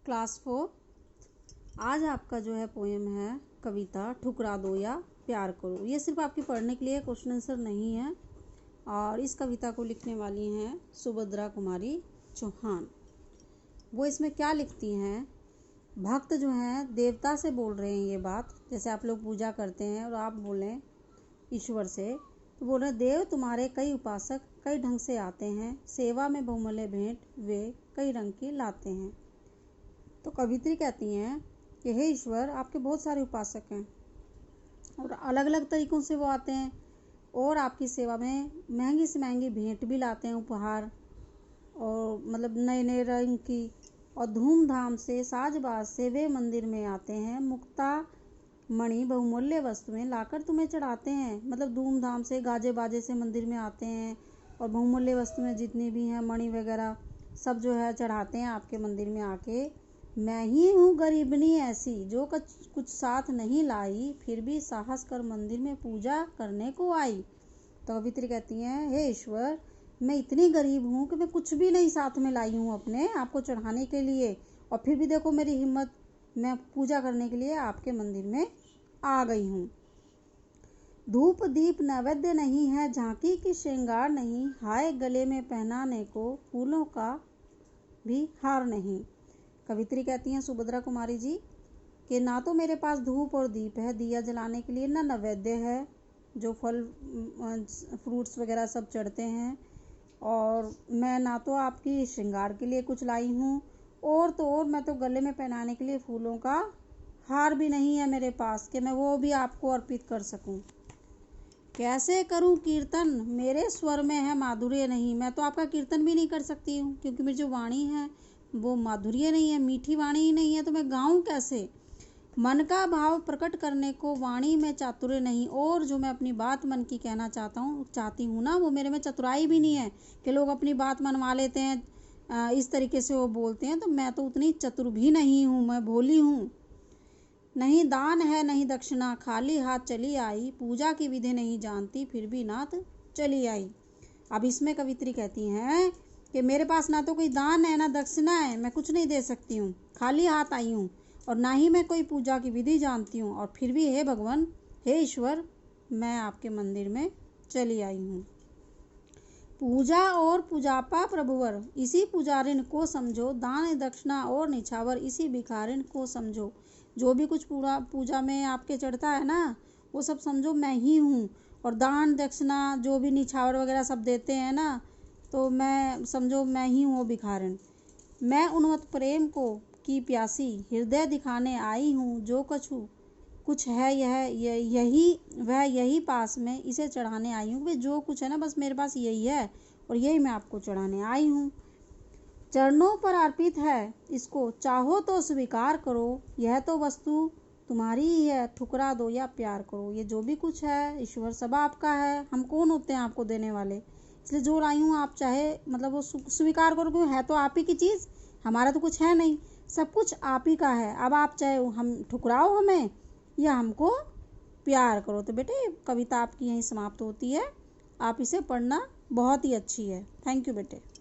Class 4। आज आपका जो है पोएम है कविता ठुकरा दो या प्यार करो। ये सिर्फ आपकी पढ़ने के लिए क्वेश्चन आंसर नहीं है। और इस कविता को लिखने वाली हैं सुभद्रा कुमारी चौहान। वो इसमें क्या लिखती हैं, भक्त जो हैं देवता से बोल रहे हैं ये बात। जैसे आप लोग पूजा करते हैं और आप बोलें ईश्वर से, तो बोल रहे देव तुम्हारे कई उपासक कई ढंग से आते हैं, सेवा में बहुमूल्य भेंट वे कई रंग की लाते हैं। तो कवित्री कहती हैं कि हे ईश्वर, आपके बहुत सारे उपासक हैं और अलग अलग तरीकों से वो आते हैं और आपकी सेवा में महंगी से महंगी भेंट भी लाते हैं, उपहार, और मतलब नए नए रंग की, और धूमधाम से साजबाज से वे मंदिर में आते हैं, मुक्ता मणि बहुमूल्य वस्तुएं लाकर तुम्हें चढ़ाते हैं। मतलब धूमधाम से गाजे बाजे से मंदिर में आते हैं और बहुमूल्य वस्तुएं जितनी भी हैं, मणि वगैरह सब जो है चढ़ाते हैं आपके मंदिर में आके। मैं ही हूँ गरीबनी ऐसी जो कुछ साथ नहीं लाई, फिर भी साहस कर मंदिर में पूजा करने को आई। तो कवित्री कहती हैं हे ईश्वर, मैं इतनी गरीब हूँ कि मैं कुछ भी नहीं साथ में लाई हूँ अपने आपको चढ़ाने के लिए, और फिर भी देखो मेरी हिम्मत, मैं पूजा करने के लिए आपके मंदिर में आ गई हूँ। धूप दीप नैवेद्य नहीं है, झांकी की श्रृंगार नहीं, हाय गले में पहनाने को फूलों का भी हार नहीं। कवित्री कहती हैं सुभद्रा कुमारी जी कि ना तो मेरे पास धूप और दीप है दिया जलाने के लिए, ना नैवेद्य है जो फल फ्रूट्स वगैरह सब चढ़ते हैं, और मैं ना तो आपकी श्रृंगार के लिए कुछ लाई हूँ, और तो और मैं तो गले में पहनाने के लिए फूलों का हार भी नहीं है मेरे पास कि मैं वो भी आपको अर्पित कर सकूं। कैसे करूं कीर्तन, मेरे स्वर में है माधुर्य नहीं। मैं तो आपका कीर्तन भी नहीं कर सकती हूँ क्योंकि मेरी जो वाणी है वो माधुर्य नहीं है, मीठी वाणी ही नहीं है, तो मैं गाऊं कैसे। मन का भाव प्रकट करने को वाणी में चातुर्य नहीं, और जो मैं अपनी बात मन की कहना चाहती हूँ ना, वो मेरे में चतुराई भी नहीं है कि लोग अपनी बात मनवा लेते हैं, इस तरीके से वो बोलते हैं। तो मैं तो उतनी चतुर भी नहीं हूँ, मैं भोली हूँ। नहीं दान है नहीं दक्षिणा, खाली हाथ चली आई, पूजा की विधि नहीं जानती फिर भी नाथ चली आई। अब इसमें कवित्री कहती हैं कि मेरे पास ना तो कोई दान है ना दक्षिणा है, मैं कुछ नहीं दे सकती हूँ, खाली हाथ आई हूँ, और ना ही मैं कोई पूजा की विधि जानती हूँ, और फिर भी हे भगवान, हे ईश्वर, मैं आपके मंदिर में चली आई हूँ। पूजा और पूजापा प्रभुवर इसी पुजारिन को समझो, दान दक्षिणा और निछावर इसी भिखारिन को समझो। जो भी कुछ पूरा पूजा में आपके चढ़ता है ना, वो सब समझो मैं ही हूँ, और दान दक्षिणा जो भी निछावर वगैरह सब देते हैं ना, तो मैं समझो मैं ही हूँ वो भिखारिन। मैं उन्मत्त प्रेम को की प्यासी हृदय दिखाने आई हूँ, जो कुछ है यही पास में इसे चढ़ाने आई हूँ। जो कुछ है ना बस मेरे पास यही है और यही मैं आपको चढ़ाने आई हूँ। चरणों पर अर्पित है, इसको चाहो तो स्वीकार करो, यह तो वस्तु तुम्हारी ही है, ठुकरा दो या प्यार करो। ये जो भी कुछ है ईश्वर सब आपका है, हम कौन होते हैं आपको देने वाले, इसलिए जो लाई हूँ आप चाहे मतलब वो स्वीकार करो, क्योंकि है तो आप ही की चीज़, हमारा तो कुछ है नहीं, सब कुछ आप ही का है। अब आप चाहे हम ठुकराओ हमें या हमको प्यार करो। तो बेटे कविता आपकी यहीं समाप्त होती है, आप इसे पढ़ना, बहुत ही अच्छी है। थैंक यू बेटे।